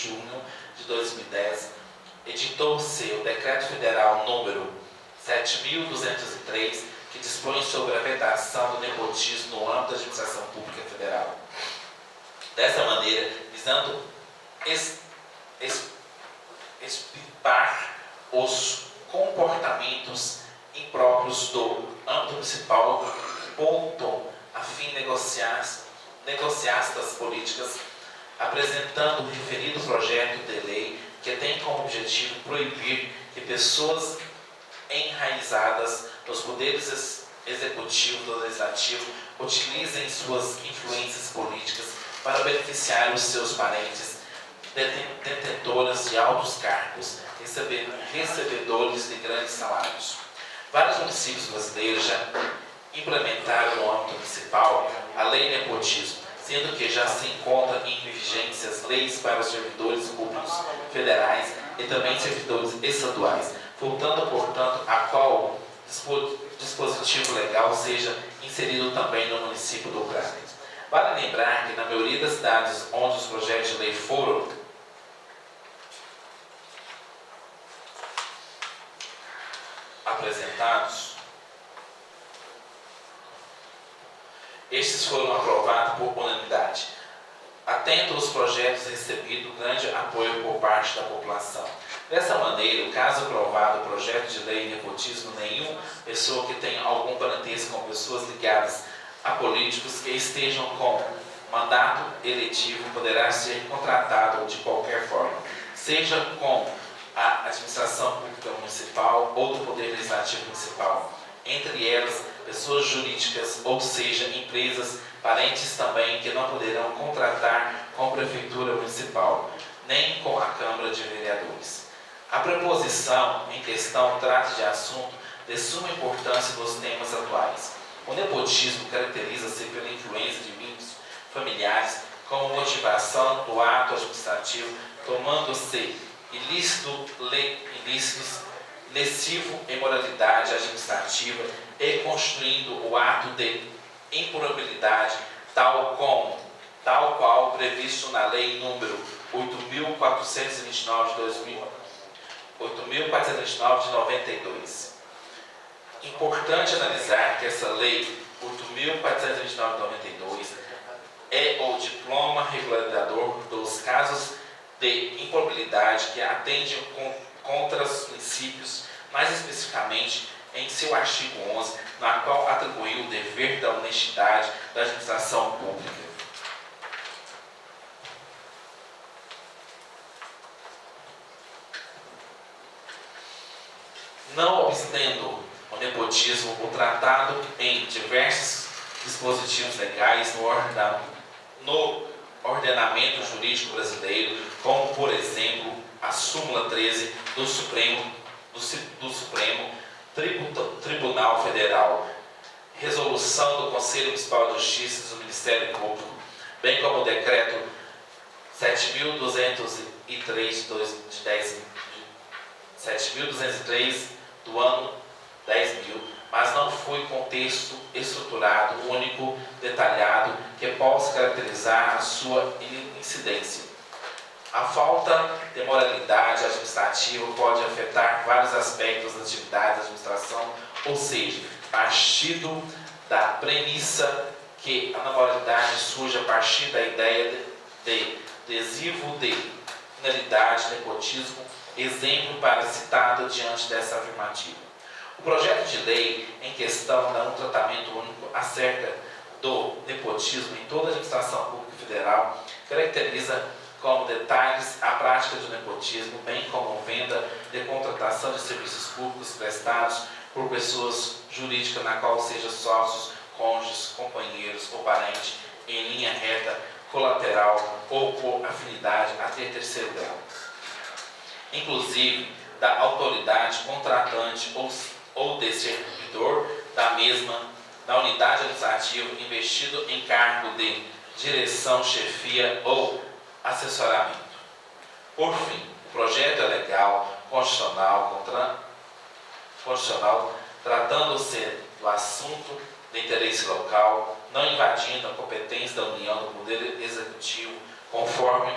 junho de 2010, editou-se o Decreto Federal número 7.203, que dispõe sobre a vedação do nepotismo no âmbito da administração pública federal. Dessa maneira, visando extirpar os comportamentos impróprios do âmbito municipal, ponto a fim negociadas políticas, apresentando o referido projeto de lei que tem como objetivo proibir que pessoas enraizadas nos poderes executivo e legislativo utilizem suas influências políticas para beneficiar os seus parentes detentores de altos cargos, recebedores de grandes salários. Vários municípios brasileiros já implementaram no âmbito municipal a lei nepotismo, sendo que já se encontra em vigências leis para os servidores públicos federais e também servidores estaduais, faltando, portanto, a qual dispositivo legal seja inserido também no município do Crato. Vale lembrar que na maioria das cidades onde os projetos de lei foram apresentados, estes foram aprovados por unanimidade. Atento aos projetos recebido grande apoio por parte da população. Dessa maneira, caso aprovado o projeto de lei nepotismo, nenhuma pessoa que tenha algum parentesco com pessoas ligadas a políticos que estejam com mandato eletivo poderá ser contratado de qualquer forma, seja com a administração pública municipal ou do Poder Legislativo Municipal, entre elas pessoas jurídicas, ou seja, empresas, parentes também que não poderão contratar com a Prefeitura Municipal, nem com a Câmara de Vereadores. A preposição em questão trata de assunto de suma importância nos temas atuais. O nepotismo caracteriza-se pela influência de vínculos familiares como motivação do ato administrativo, tomando-se ilícitos, lesivo em moralidade administrativa e construindo o ato de improbabilidade, tal qual previsto na Lei número 8.429 de 92. Importante analisar que essa Lei 8.429 de 92 é o diploma regularizador dos casos de improbabilidade que atende contra os princípios, mais especificamente em seu artigo 11, na qual atribuiu o dever da honestidade da administração pública. Não obstando o nepotismo, o tratado em diversos dispositivos legais no ordenamento jurídico brasileiro, como, por exemplo, a súmula 13 do Supremo Tribunal Federal, resolução do Conselho Municipal de Justiça e do Ministério Público, bem como o decreto 7.203 do ano 10.000, mas não foi contexto estruturado, único, detalhado, que possa caracterizar a sua incidência. A falta de moralidade administrativa pode afetar vários aspectos da atividade da administração, ou seja, partindo da premissa que a moralidade surge a partir da ideia de adesivo de finalidade, nepotismo, exemplo para citado diante dessa afirmativa. O projeto de lei em questão dá um tratamento único acerca do nepotismo em toda a administração pública federal, caracteriza como detalhes a prática do nepotismo, bem como venda de contratação de serviços públicos prestados por pessoas jurídicas na qual sejam sócios, cônjuges, companheiros ou parentes em linha reta, colateral ou por afinidade até terceiro grau. Inclusive, da autoridade contratante ou de servidor da mesma, da unidade administrativa investido em cargo de direção, chefia ou assessoramento. Por fim, o projeto é legal, constitucional, tratando-se do assunto de interesse local, não invadindo a competência da União do Poder Executivo, conforme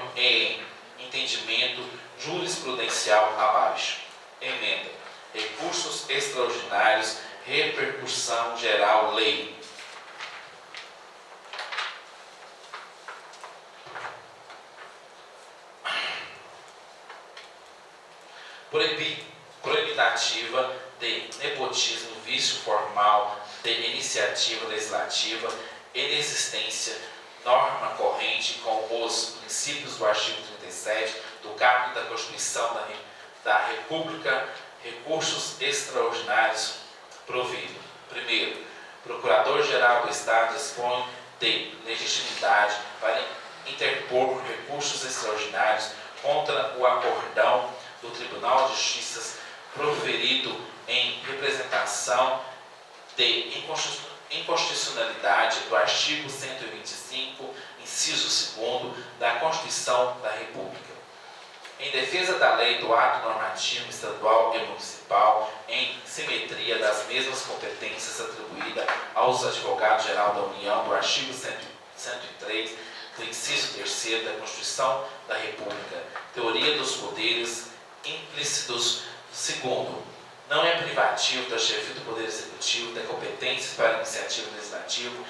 entendimento jurisprudencial abaixo. Emenda. Recursos extraordinários, repercussão geral, lei. Proibitativa de nepotismo, vício formal de iniciativa legislativa, inexistência, norma corrente com os princípios do artigo 37 do caput da Constituição da República, recursos extraordinários provido. Primeiro, Procurador-Geral do Estado dispõe de legitimidade para interpor recursos extraordinários contra o acordão do Tribunal de Justiça proferido em representação de inconstitucionalidade do artigo 125, inciso 2º da Constituição da República. Em defesa da lei do ato normativo estadual e municipal, em simetria das mesmas competências atribuídas aos advogados-geral da União do artigo 103 do inciso 3º da Constituição da República, teoria dos poderes implícitos. Segundo, não é privativo da chefia do Poder Executivo ter competências para a iniciativa legislativa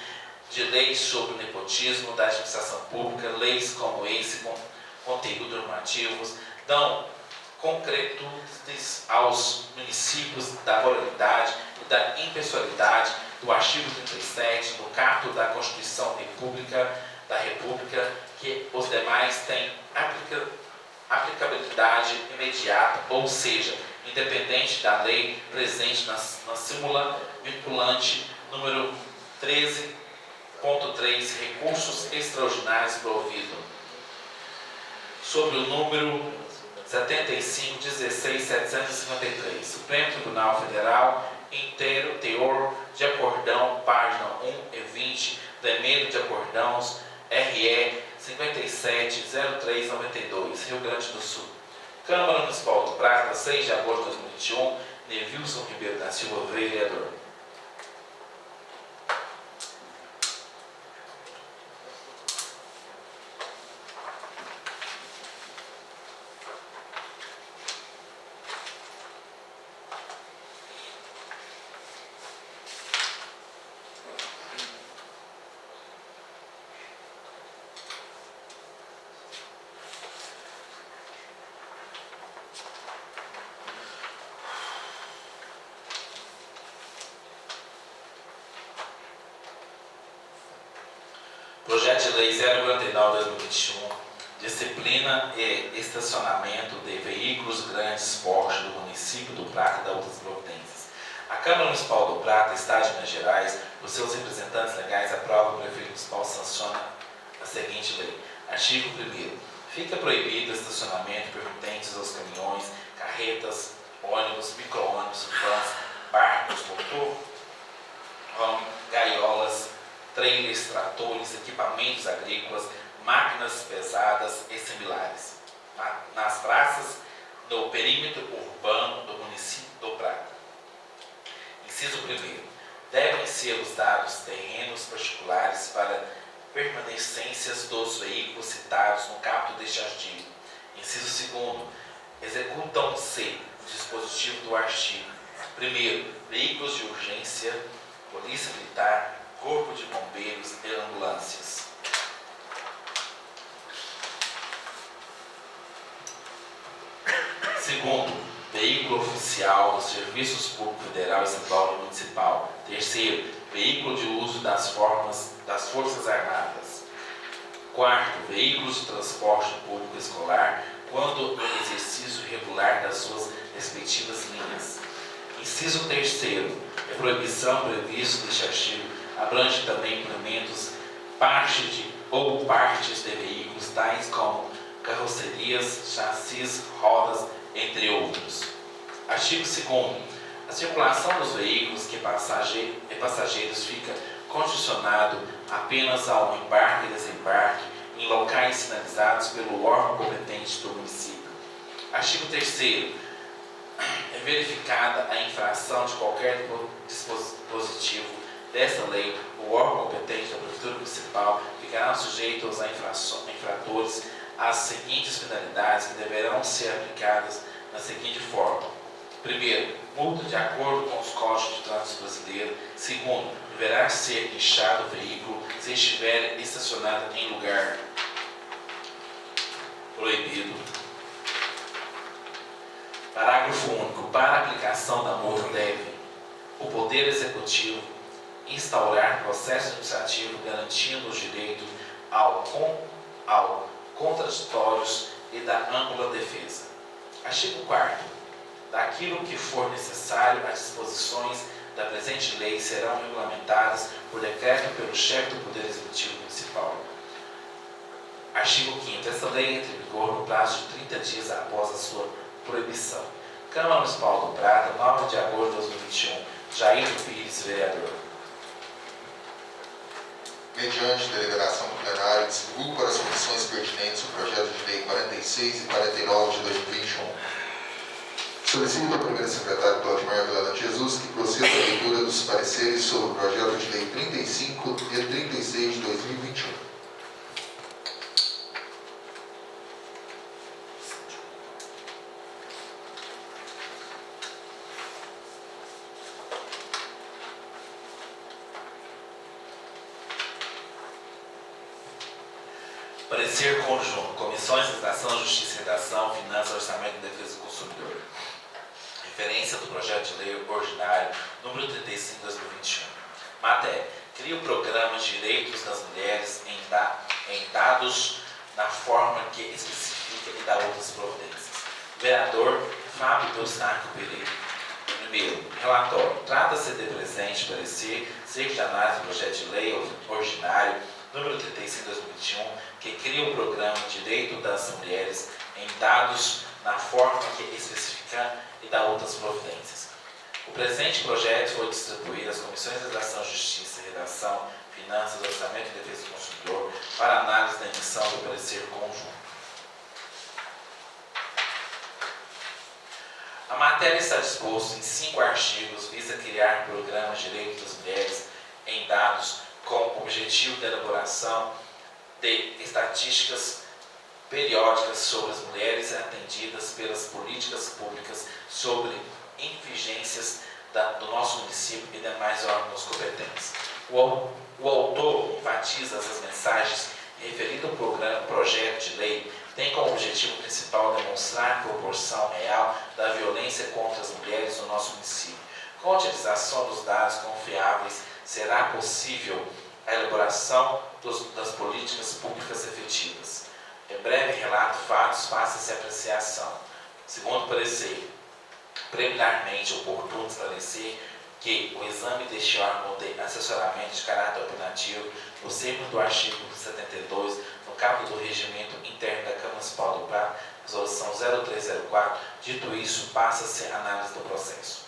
de leis sobre o nepotismo da administração pública, leis como esse, com conteúdos normativos, dão concretudes aos municípios da moralidade e da impessoalidade do artigo 37 do caput da Constituição da República, que os demais têm aplicabilidade imediata, ou seja, independente da lei presente na súmula vinculante número 13.3, recursos extraordinários provido sobre o número 75.16.753. Supremo Tribunal Federal, inteiro teor de acordão, página 1 e 20, da emenda de acordãos RE 570392, Rio Grande do Sul. Câmara Municipal do Prata, 6 de agosto de 2021, Nevilson Ribeiro da Silva, vereador. Projeto de Lei 049/2021, disciplina e estacionamento de veículos grandes porte do município do Prata e da outras providências. A Câmara Municipal do Prata, Estado de Minas Gerais, por seus representantes legais, aprova, o prefeito municipal sanciona a seguinte lei. Artigo 1º. Fica proibido o estacionamento permitentes aos caminhões, carretas, ônibus, micro-ônibus, vans, barcos, motor, gaiolas, trailers, tratores, equipamentos agrícolas, máquinas pesadas e similares, nas praças no perímetro urbano do município do Prata. Inciso 1º. Devem ser usados terrenos particulares para permanências dos veículos citados no caput deste artigo. Inciso 2º. Executam-se o dispositivo do artigo 1º. Veículos de urgência, polícia militar, corpo de bombeiros e ambulâncias. Segundo, veículo oficial dos serviços públicos federal, estadual e municipal. Terceiro, veículo de uso das Forças Armadas. Quarto, veículos de transporte público escolar, quando no exercício regular das suas respectivas linhas. Inciso 3º, a proibição prevista neste artigo abrange também implementos, partes de veículos, tais como carrocerias, chassis, rodas, entre outros. Artigo 2º. A circulação dos veículos e passageiros fica condicionado apenas ao embarque e desembarque em locais sinalizados pelo órgão competente do município. Artigo 3º. É verificada a infração de qualquer dispositivo desta lei, o órgão competente da Prefeitura Municipal ficará sujeito aos infratores as seguintes finalidades que deverão ser aplicadas da seguinte forma. Primeiro, multa de acordo com os códigos de trânsito brasileiro. Segundo, deverá ser guinchado o veículo se estiver estacionado em lugar proibido. Parágrafo único. Para a aplicação da multa deve o Poder Executivo instaurar processo administrativo garantindo os direitos ao contraditórios e da ampla defesa. Artigo 4º. Daquilo que for necessário, as disposições da presente lei serão regulamentadas por decreto pelo chefe do Poder Executivo Municipal. Artigo 5º. Esta lei entra em vigor no prazo de 30 dias após a sua proibição. Câmara Municipal do Prata, 9 de agosto de 2021. Jair Pires, vereador. Mediante deliberação do plenário, distribuo para as comissões pertinentes o projeto de lei 46 e 49 de 2021. Solicito ao primeiro secretário Claudimar Villanante Jesus que proceda a leitura dos pareceres sobre o projeto de lei 35 e 36 de 2021. Parecer conjunto. Comissões de Legislação, Justiça e Redação, Finanças, Orçamento e Defesa do Consumidor. Referência do projeto de lei ordinário número 35 de 2021. Matéria. Cria o programa Direitos das Mulheres em dados na forma que especifica e dá outras providências. Vereador Fábio Eustáquio Pereira. Primeiro, relatório. Trata-se de presente parecer, cerco de análise do projeto de lei ordinário número 35 de 2021, que cria o programa Direito das Mulheres em dados na forma que especifica e dá outras providências. O presente projeto foi distribuído às Comissões de Legislação, Justiça e Redação, Finanças, Orçamento e Defesa do Consumidor para análise da emissão do parecer conjunto. A matéria está disposta em 5 artigos, visa criar programas de direitos das mulheres em dados com o objetivo de elaboração de estatísticas periódicas sobre as mulheres atendidas pelas políticas públicas sobre invigências do nosso município e demais órgãos competentes. O autor enfatiza as mensagens referidas ao projeto de lei tem como objetivo principal demonstrar a proporção real da violência contra as mulheres no nosso município. Com a utilização dos dados confiáveis, será possível a elaboração das políticas públicas efetivas. Em breve relato fatos, faça-se apreciação. Segundo parecer, preliminarmente oportuno esclarecer que o exame deste órgão de assessoramento de caráter opinativo, nos termos do artigo 72, no capítulo do Regimento Interno da Câmara Municipal do Prata, resolução 0304, dito isso, passa-se a análise do processo.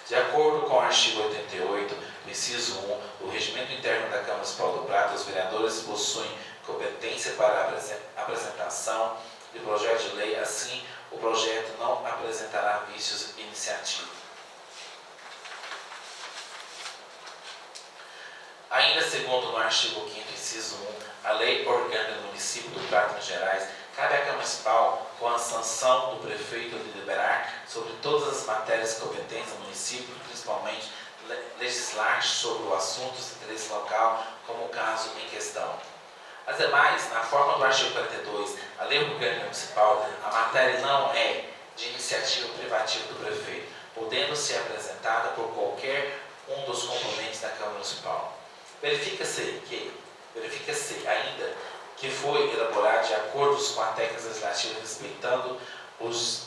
De acordo com o artigo 88, do inciso 1 do Regimento Interno da Câmara Municipal do Prata, os vereadores possuem competência para a apresentação de projeto de lei, assim, o projeto não apresentará vícios iniciativos. Ainda segundo no artigo 5º, inciso 1, a lei orgânica do município do Prata, Minas Gerais, cabe à Câmara Municipal, com a sanção do prefeito, de deliberar sobre todas as matérias competentes do município, principalmente legislar sobre o assunto de interesse local, como o caso em questão. As demais, na forma do artigo 42, a lei orgânica municipal, a matéria não é de iniciativa privativa do prefeito, podendo ser apresentada por qualquer um dos componentes da Câmara Municipal. Verifica-se ainda que foi elaborado de acordo com a técnica legislativa, respeitando os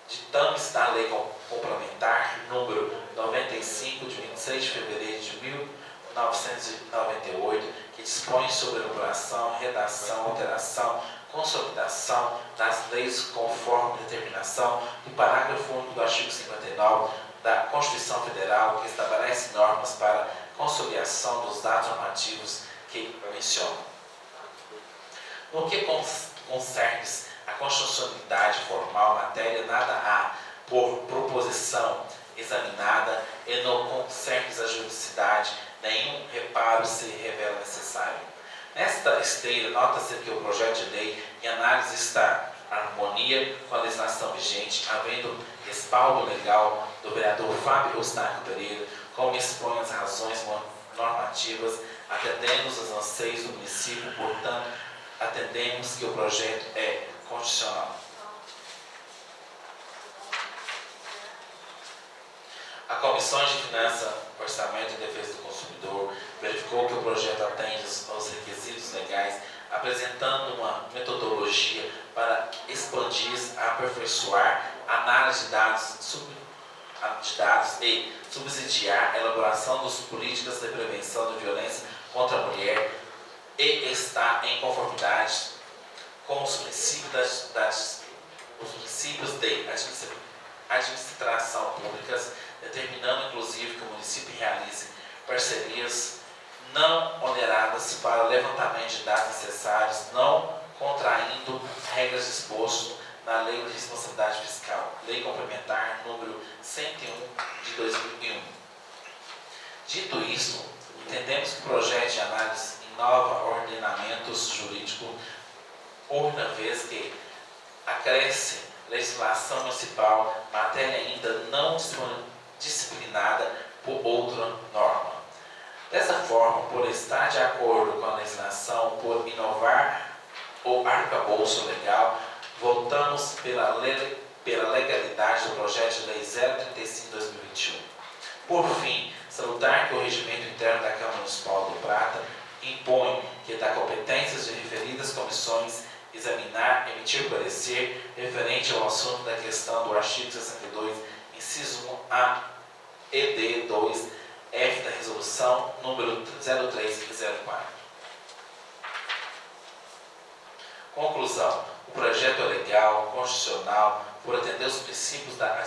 ditames da Lei Complementar número 95, de 26 de fevereiro de 1998, que dispõe sobre a elaboração, redação, alteração, consolidação das leis conforme determinação do parágrafo único do artigo 59 da Constituição Federal, que estabelece normas para conciliação dos dados normativos que mencionam. No que concerne a constitucionalidade formal, matéria nada há por proposição examinada e no concerne à juridicidade, nenhum reparo se revela necessário. Nesta esteira, nota-se que o projeto de lei em análise está em harmonia com a legislação vigente, havendo respaldo legal do vereador Fábio Eustáquio Pereira, como expõe as razões normativas, atendendo aos anseios do município, portanto, atendemos que o projeto é constitucional. A Comissão de Finanças, Orçamento e Defesa do Consumidor verificou que o projeto atende aos requisitos legais, apresentando uma metodologia para expandir, aperfeiçoar a análise de dados e subsidiar a elaboração das políticas de prevenção de violência contra a mulher e está em conformidade com os princípios de administração públicas, determinando inclusive que o município realize parcerias não oneradas para o levantamento de dados necessários, não contraindo regras dispostas na Lei de Responsabilidade Fiscal, Lei Complementar número 101 de 2001. Dito isso, entendemos que o projeto de análise inova ordenamentos jurídicos, uma vez que acresce legislação municipal, matéria ainda não disciplinada por outra norma. Dessa forma, por estar de acordo com a legislação, por inovar o arcabouço legal, votamos pela legalidade do projeto de lei 035/2021. Por fim, salutar que o regimento interno da Câmara Municipal do Prata impõe que da competências de referidas comissões examinar e emitir parecer referente ao assunto da questão do artigo 62, inciso 1A e D 2F da resolução número 0304. Conclusão. O projeto é legal, constitucional, por atender os princípios da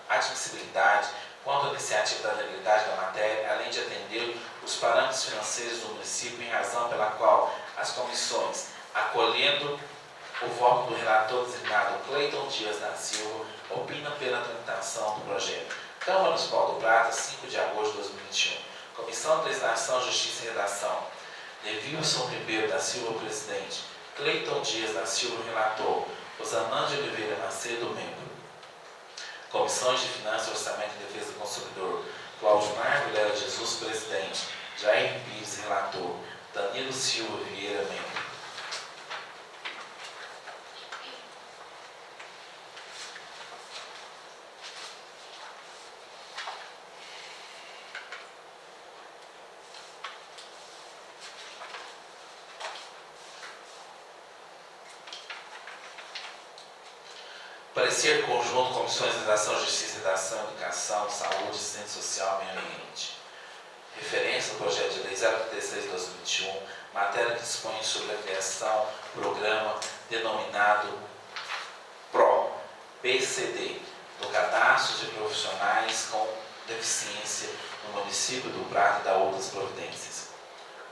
admissibilidade quanto à iniciativa da legalidade da matéria, além de atender os parâmetros financeiros do município, em razão pela qual as comissões, acolhendo o voto do relator designado Cleiton Dias da Silva, opinam pela tramitação do projeto. Câmara Municipal do Prata, 5 de agosto de 2021. Comissão de Legislação, Justiça e Redação. Nevilson Ribeiro da Silva, presidente. Cleiton Dias da Silva, relator. Rosanã de Oliveira Macedo, membro. Comissões de Finanças, Orçamento e Defesa do Consumidor. Claudimar Vilela Jesus, presidente. Jair Pires, relator. Danilo Silva Vieira, membro. Parecer conjunto, Comissões de Legislação, Justiça, Redação, Educação, Saúde, Assistência Social e Meio Ambiente. Referência ao projeto de lei 036/2021, matéria que dispõe sobre a criação do programa denominado PRO-PCD, do cadastro de profissionais com deficiência no município do Prata e da outras providências.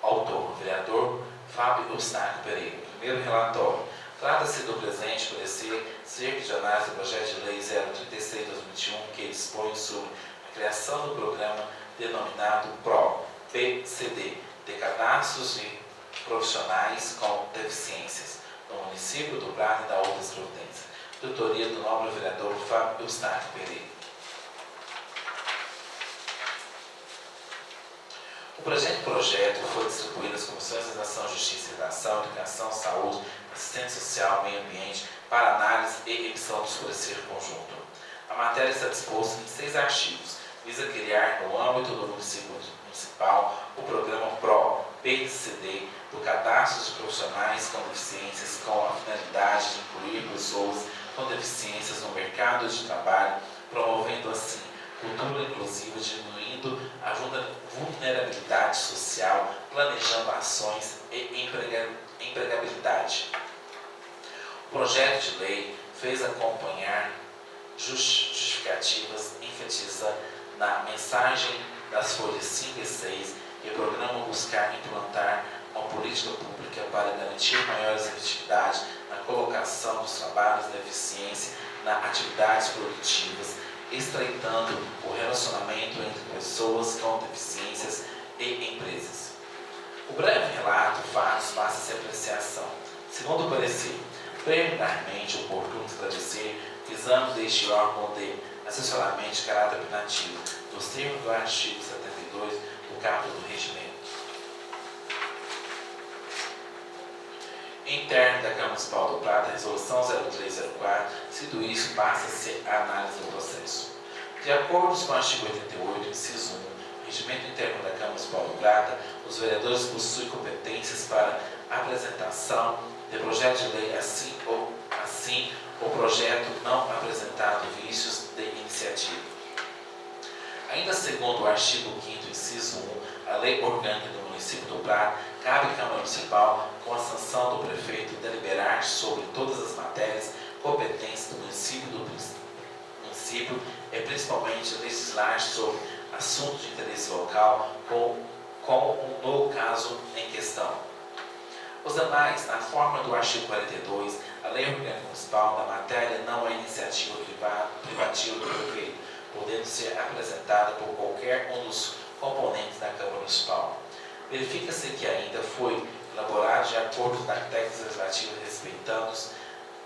Autor, vereador Fábio Eustáquio Pereira. Primeiro relatório. Trata-se do presente parecer cerca de análise do projeto de lei 036/2021, que dispõe sobre a criação do programa denominado PRO-PCD, de cadastros de profissionais com deficiências, no município do Prata e da outras providências. De autoria do nobre vereador Fábio Eustáquio Pereira. O presente projeto foi distribuído às Comissões de Legislação, Justiça e Redação, Educação, Saúde, Assistência Social e Meio Ambiente para análise e emissão dos pareceres conjunto. A matéria está disposta em 6 artigos, visa criar, no âmbito do município municipal, o programa PRO-PCD do cadastro de profissionais com deficiências, com a finalidade de incluir pessoas com deficiências no mercado de trabalho, promovendo assim cultura inclusiva, diminuindo a vulnerabilidade social, planejando ações e empregabilidade. O projeto de lei fez acompanhar justificativas, enfatiza na mensagem das folhas 5 e 6 e o programa buscar implantar uma política pública para garantir maiores efetividade na colocação dos trabalhos de eficiência nas atividades produtivas, estreitando o relacionamento entre pessoas com deficiências e empresas. O O breve relato, fatos, passa-se a apreciação. Segundo o parecer, preliminarmente oportuno esclarecer, visando deste órgão de assessoramento de caráter opinativo, dos termos do artigo 72 do capítulo do regimento interno da Câmara Municipal do Prata, resolução 0304, sido isso, passa-se a análise do processo. De acordo com o artigo 88, inciso 1, do regimento interno da Câmara Municipal do Prata, os vereadores possuem competências para apresentação de projeto de lei, assim o projeto não apresentado vícios de iniciativa. Ainda segundo o artigo 5º, inciso 1, a lei orgânica do município do Prata, cabe à Câmara Municipal, com a sanção do prefeito, deliberar sobre todas as matérias competentes do município e principalmente legislar sobre assuntos de interesse local, como no caso em questão. Os demais, na forma do artigo 42, a lei orgânica municipal da matéria não é iniciativa privativa do prefeito, podendo ser apresentada por qualquer um dos componentes da Câmara Municipal. Verifica-se que ainda foi elaborado de acordo com as técnicas legislativas respeitando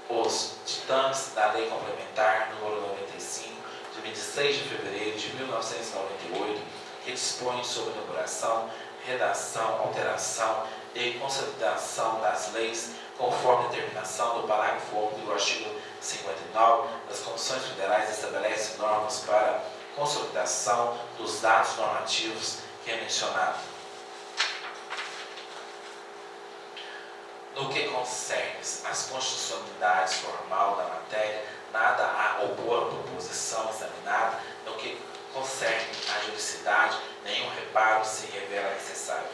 os ditames da Lei Complementar número 95, de 26 de fevereiro de 1998, que dispõe sobre a elaboração, redação, alteração e consolidação das leis, conforme a determinação do parágrafo 1 do artigo 59 das Comissões Federais, estabelece normas para consolidação dos dados normativos que é mencionado. No que concerne às constitucionalidades formal da matéria, nada a opor à proposição examinada. No que concerne à juridicidade, nenhum reparo se revela necessário.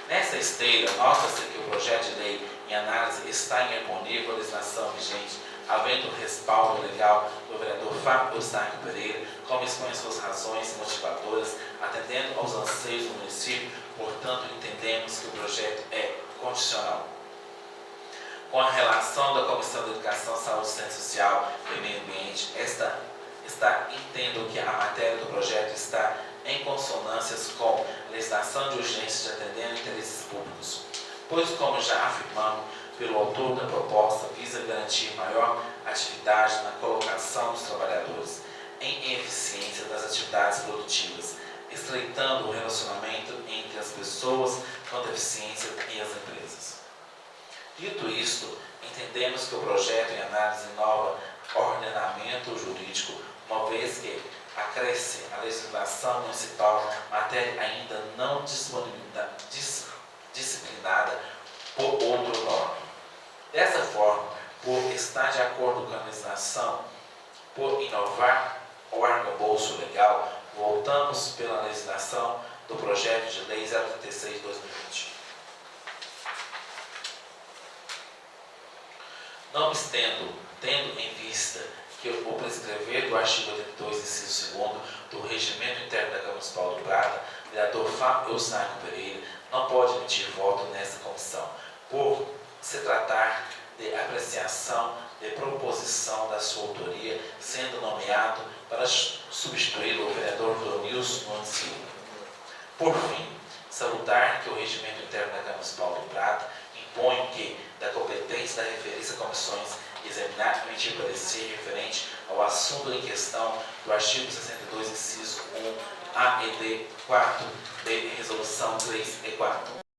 Nessa esteira, nota-se que o projeto de lei em análise está em harmonia com a legislação vigente, havendo respaldo legal do vereador Fábio Eustáquio Pereira, como expõe suas razões motivadoras, atendendo aos anseios do município, portanto, entendemos que o projeto é constitucional. Com a relação da Comissão de Educação, Saúde, Ciência Social e Meio Ambiente, entendo que a matéria do projeto está em consonância com a legislação de urgência de atender interesses públicos, pois, como já afirmamos pelo autor da proposta, visa garantir maior atividade na colocação dos trabalhadores em eficiência das atividades produtivas, estreitando o relacionamento entre as pessoas com deficiência e as empresas. Dito isto, entendemos que o projeto em análise inova ordenamento jurídico, uma vez que acresce a legislação municipal, matéria ainda não disciplinada por outro norma. Dessa forma, por estar de acordo com a legislação, por inovar o arcabouço legal, voltamos pela legislação do projeto de lei 036 de 2020. Não obstando, tendo em vista que o prescrever do artigo 82, inciso 2 do Regimento Interno da Câmara Municipal do Prata, o vereador Fábio Eustáquio Pereira não pode emitir voto nesta comissão, por se tratar de apreciação de proposição da sua autoria, sendo nomeado para substituir o vereador Ronilson Nunes Silva. Por fim, salutar que o Regimento Interno da Câmara Municipal do Prata impõe que, da competência da referência a comissões, examinar e emitir parecer referente ao assunto em questão do artigo 62, inciso 1, A e D 4, de resolução 3 e 4.